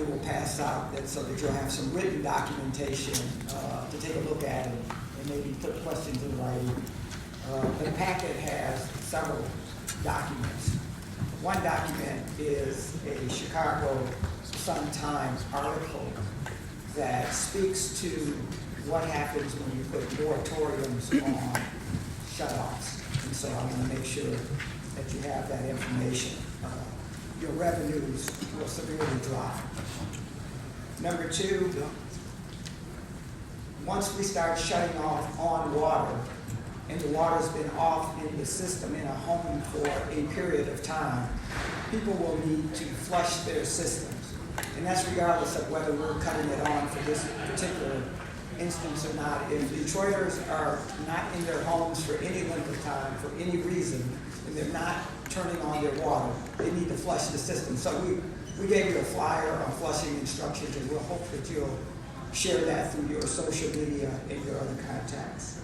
shortly will pass out so that you'll have some written documentation to take a look at and maybe put questions in writing. The packet has several documents. One document is a Chicago Sun-Times article that speaks to what happens when you put moratoriums on shutoffs. And so I want to make sure that you have that information. Your revenues will severely drop. Number two, once we start shutting off on water, and the water's been off in the system in a home for a period of time, people will need to flush their systems. And that's regardless of whether we're cutting it on for this particular instance or not. If Detroiters are not in their homes for any length of time, for any reason, and they're not turning on their water, they need to flush the system. So we gave you a flyer on flushing instructions, and we'll hope that you'll share that through your social media and your other contacts.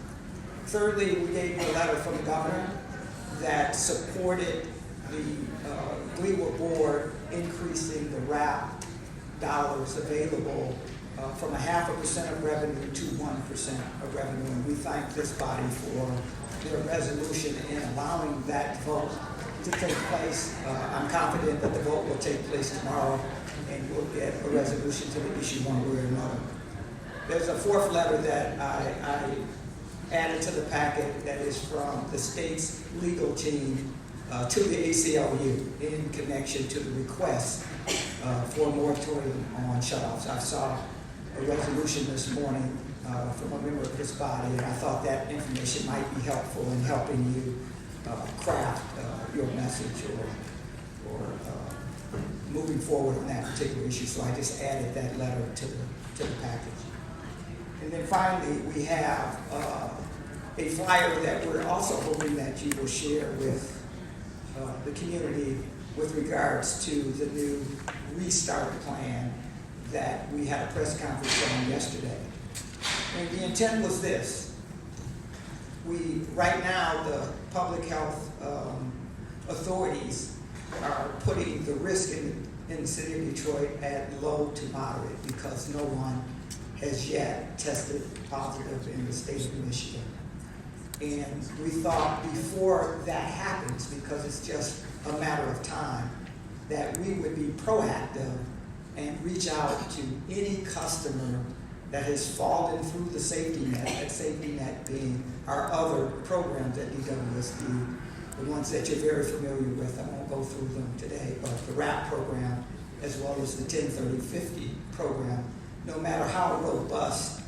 Thirdly, we gave you a letter from the governor that supported the GLEWA board increasing the RAP dollars available from 0.5% of revenue to 1% of revenue. And we thank this body for their resolution in allowing that vote to take place. I'm confident that the vote will take place tomorrow and we'll get a resolution to the issue one way or another. There's a fourth letter that I added to the packet that is from the state's legal team to the ACLU in connection to the request for a moratorium on shutoffs. I saw a resolution this morning from a member of this body, and I thought that information might be helpful in helping you craft your message or moving forward on that particular issue. So I just added that letter to the package. And then finally, we have a flyer that we're also hoping that you will share with the community with regards to the new restart plan that we had a press conference on yesterday. And the intent was this. Right now, the public health authorities are putting the risk in the city of Detroit at low to moderate because no one has yet tested positive in the state of Michigan. And we thought before that happens, because it's just a matter of time, that we would be proactive and reach out to any customer that has fallen through the safety net, that safety net being our other programs at DWSD, the ones that you're very familiar with. I won't go through them today, but the RAP program as well as the 10-30-50 program. No matter how robust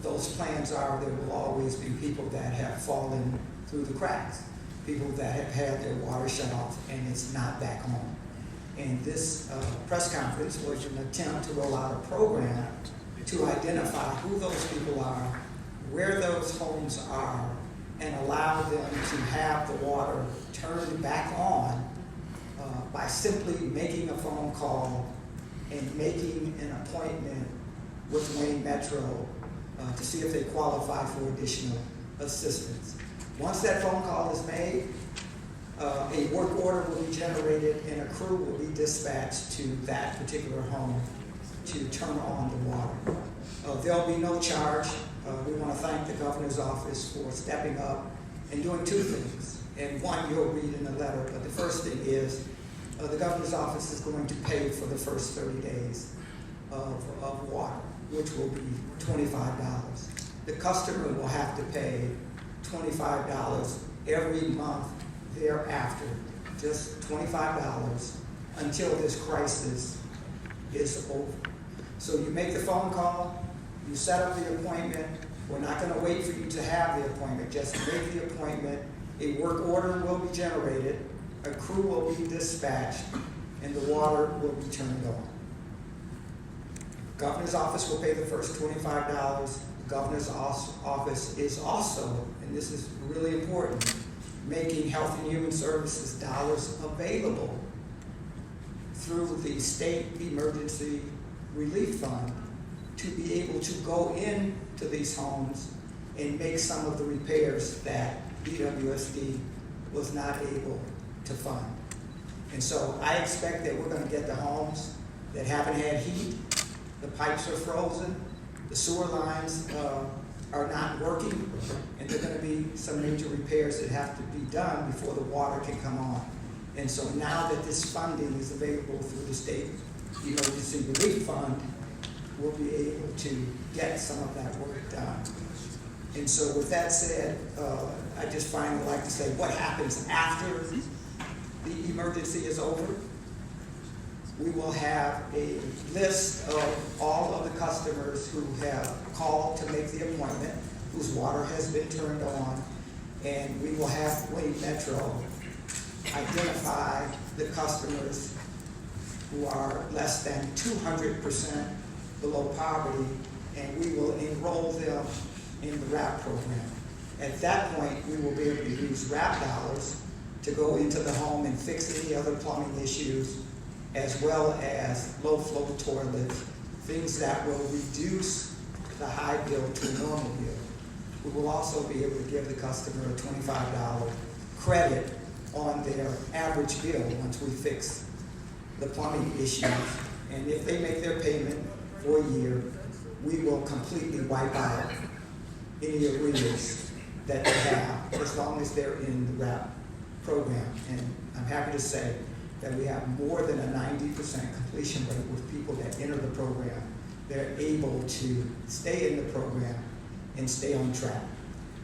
those plans are, there will always be people that have fallen through the cracks, people that have had their water shut off and it's not back on. And this press conference was an attempt to roll out a program to identify who those people are, where those homes are, and allow them to have the water turned back on by simply making a phone call and making an appointment with Wayne Metro to see if they qualify for additional assistance. Once that phone call is made, a work order will be generated and a crew will be dispatched to that particular home to turn on the water. There'll be no charge. We want to thank the governor's office for stepping up and doing two things. And one you'll read in the letter, but the first thing is the governor's office is going to pay for the first 30 days of water, which will be $25. The customer will have to pay $25 every month thereafter, just $25 until this crisis is over. So you make the phone call, you set up the appointment. We're not going to wait for you to have the appointment, just make the appointment. A work order will be generated, a crew will be dispatched, and the water will be turned on. Governor's office will pay the first $25. Governor's office is also, and this is really important, making Health and Human Services dollars available through the State Emergency Relief Fund to be able to go into these homes and make some of the repairs that DWSD was not able to fund. And so I expect that we're going to get the homes that haven't had heat. The pipes are frozen, the sewer lines are not working, and there are going to be some major repairs that have to be done before the water can come on. And so now that this funding is available through the state emergency relief fund, we'll be able to get some of that work done. And so with that said, I just finally like to say what happens after the emergency is over. We will have a list of all of the customers who have called to make the appointment, whose water has been turned on, and we will have Wayne Metro identify the customers who are less than 200% below poverty, and we will enroll them in the RAP program. At that point, we will be able to use RAP dollars to go into the home and fix any other plumbing issues, as well as low-flow toilets, things that will reduce the high bill to a normal bill. We will also be able to give the customer a $25 credit on their average bill once we fix the plumbing issues. And if they make their payment for a year, we will completely wipe out any arrears that they have, as long as they're in the RAP program. And I'm happy to say that we have more than a 90% completion rate with people that enter the program. They're able to stay in the program and stay on track.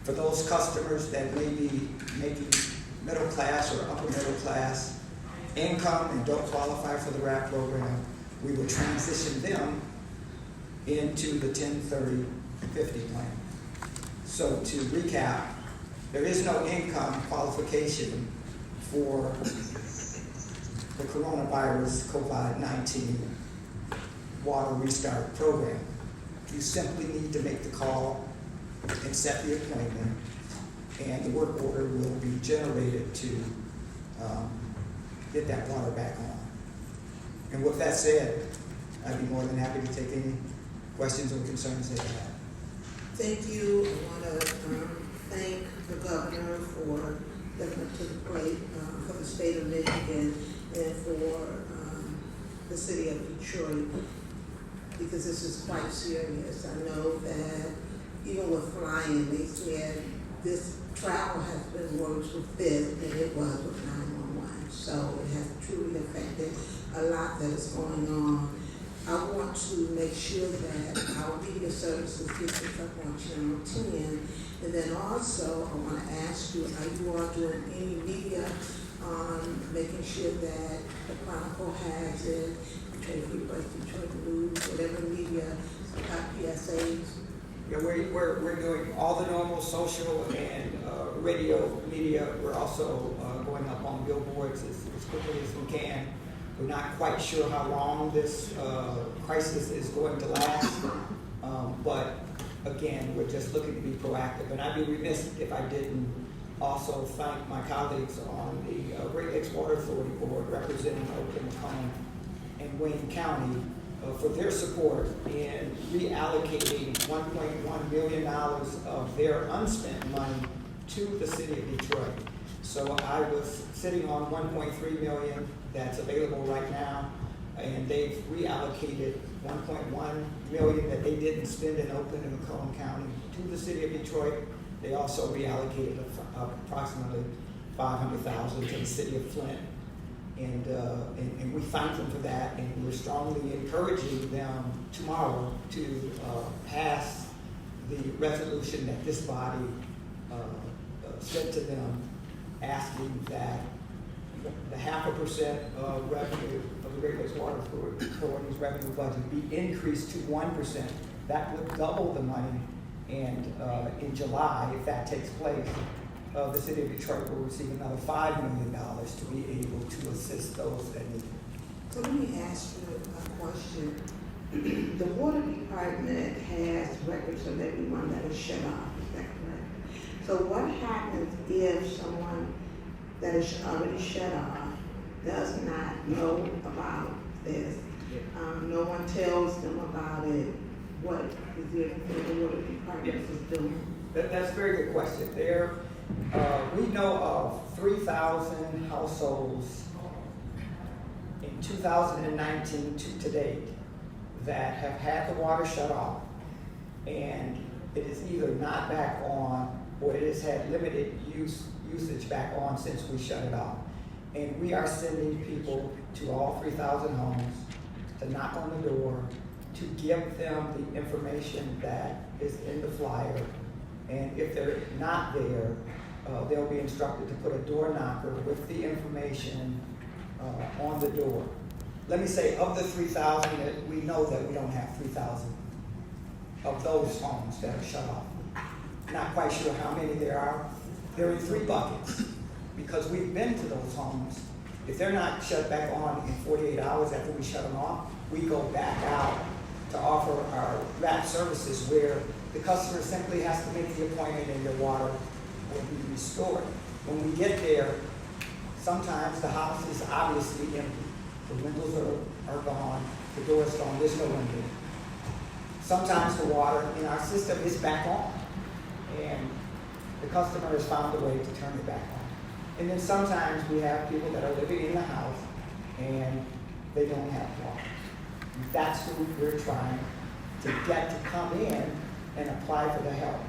For those customers that may be making middle class or upper middle class income and don't qualify for the RAP program, we will transition them into the 10/30/50 plan. So to recap, there is no income qualification for the coronavirus COVID-19 water restart program. You simply need to make the call and set the appointment, and the work order will be generated to get that water back on. And with that said, I'd be more than happy to take any questions or concerns that you have. Thank you. I want to thank the governor for stepping up to the plate for the state of Michigan and for the city of Detroit, because this is quite serious. I know that even with flying, they said this travel has been worse with this than it was with 911. So it has truly affected a lot that is going on. I want to make sure that our media services get this up on Channel 10. And then also, I want to ask you, are you all doing any media on making sure that the Chronicle has it, Detroit Free Press, Detroit News, whatever media, PSAs? Yeah, we're doing all the normal social and radio media. We're also going up on billboards as quickly as we can. We're not quite sure how long this crisis is going to last, but again, we're just looking to be proactive. And I'd be remiss if I didn't also thank my colleagues on the Great Lakes Water Authority Board representing Oakland, Macomb, and Wayne County for their support in reallocating $1.1 million of their unspent money to the city of Detroit. So I was sitting on $1.3 million that's available right now, and they've reallocated $1.1 million that they didn't spend in Oakland and Macomb County to the city of Detroit. They also reallocated approximately $500,000 to the city of Flint. And we thank them for that, and we're strongly encouraging them tomorrow to pass the resolution that this body sent to them, asking that the 0.5% of revenue of the Great Lakes Water Authority's revenue budget be increased to 1%. That would double the money, and in July, if that takes place, the city of Detroit will receive another $5 million to be able to assist those that need it. So let me ask you a question. The water department has records of everyone that is shut off, is that correct? So what happens if someone that is already shut off does not know about this? No one tells them about it. What is the water department is doing? That's a very good question. We know of 3,000 households in 2019 to date that have had the water shut off, and it is either not back on or it has had limited usage back on since we shut it off. And we are sending people to all 3,000 homes to knock on the door, to give them the information that is in the flyer. And if they're not there, they'll be instructed to put a door knocker with the information on the door. Let me say, of the 3,000, that we know that we don't have 3,000 of those homes that are shut off. Not quite sure how many there are. They're in 3 buckets, because we've been to those homes. If they're not shut back on in 48 hours after we shut them off, we go back out to offer our wrap services where the customer simply has to make the appointment and your water will be restored. When we get there, sometimes the house is obviously empty. The windows are gone, the door's gone, there's no window. Sometimes the water in our system is back on, and the customer has found a way to turn it back on. And then sometimes we have people that are living in the house and they don't have water. That's who we're trying to get to come in and apply for the help.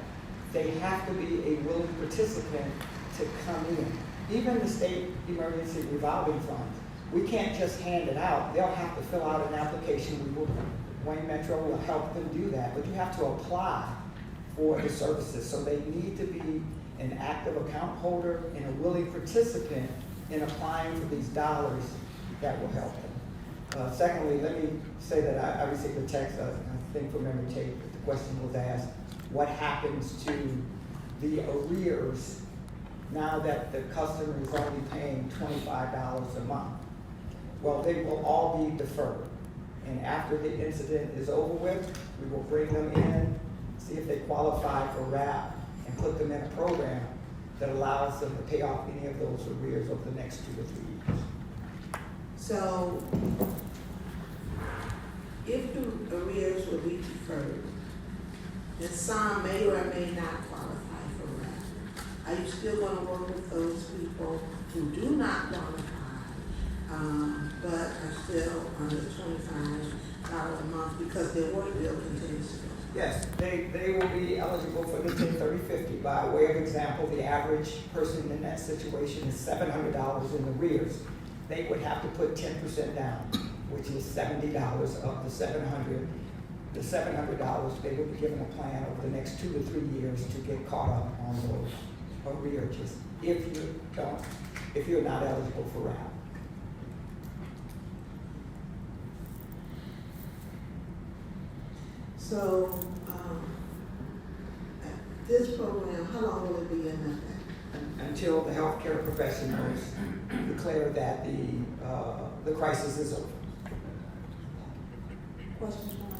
They have to be a willing participant to come in. Even the state emergency revolving funds, we can't just hand it out. They'll have to fill out an application. Wayne Metro will help them do that, but you have to apply for the services. So they need to be an active account holder and a willing participant in applying for these dollars that will help them. Secondly, let me say that I received a text, I think from memory tape, that the question was asked, what happens to the arrears now that the customer is only paying $25 a month? Well, they will all be deferred. And after the incident is over with, we will bring them in, see if they qualify for RAP, and put them in a program that allows them to pay off any of those arrears over the next 2 to 3 years. So, if the arrears will be deferred, and some may or may not qualify for RAP, are you still going to work with those people who do not qualify, but are still under $25 a month because their water bill continues to go? Yes, they will be eligible for the 10, 30, 50. By way of example, the average person in that situation is $700 in arrears. They would have to put 10% down, which is $70 of the $700. The $700, they would be given a plan over the next 2 to 3 years to get caught up on those arrearages if you're not eligible for RAP. So, this program, how long will it be in effect? Until the healthcare professionals declare that the crisis is over. Questions from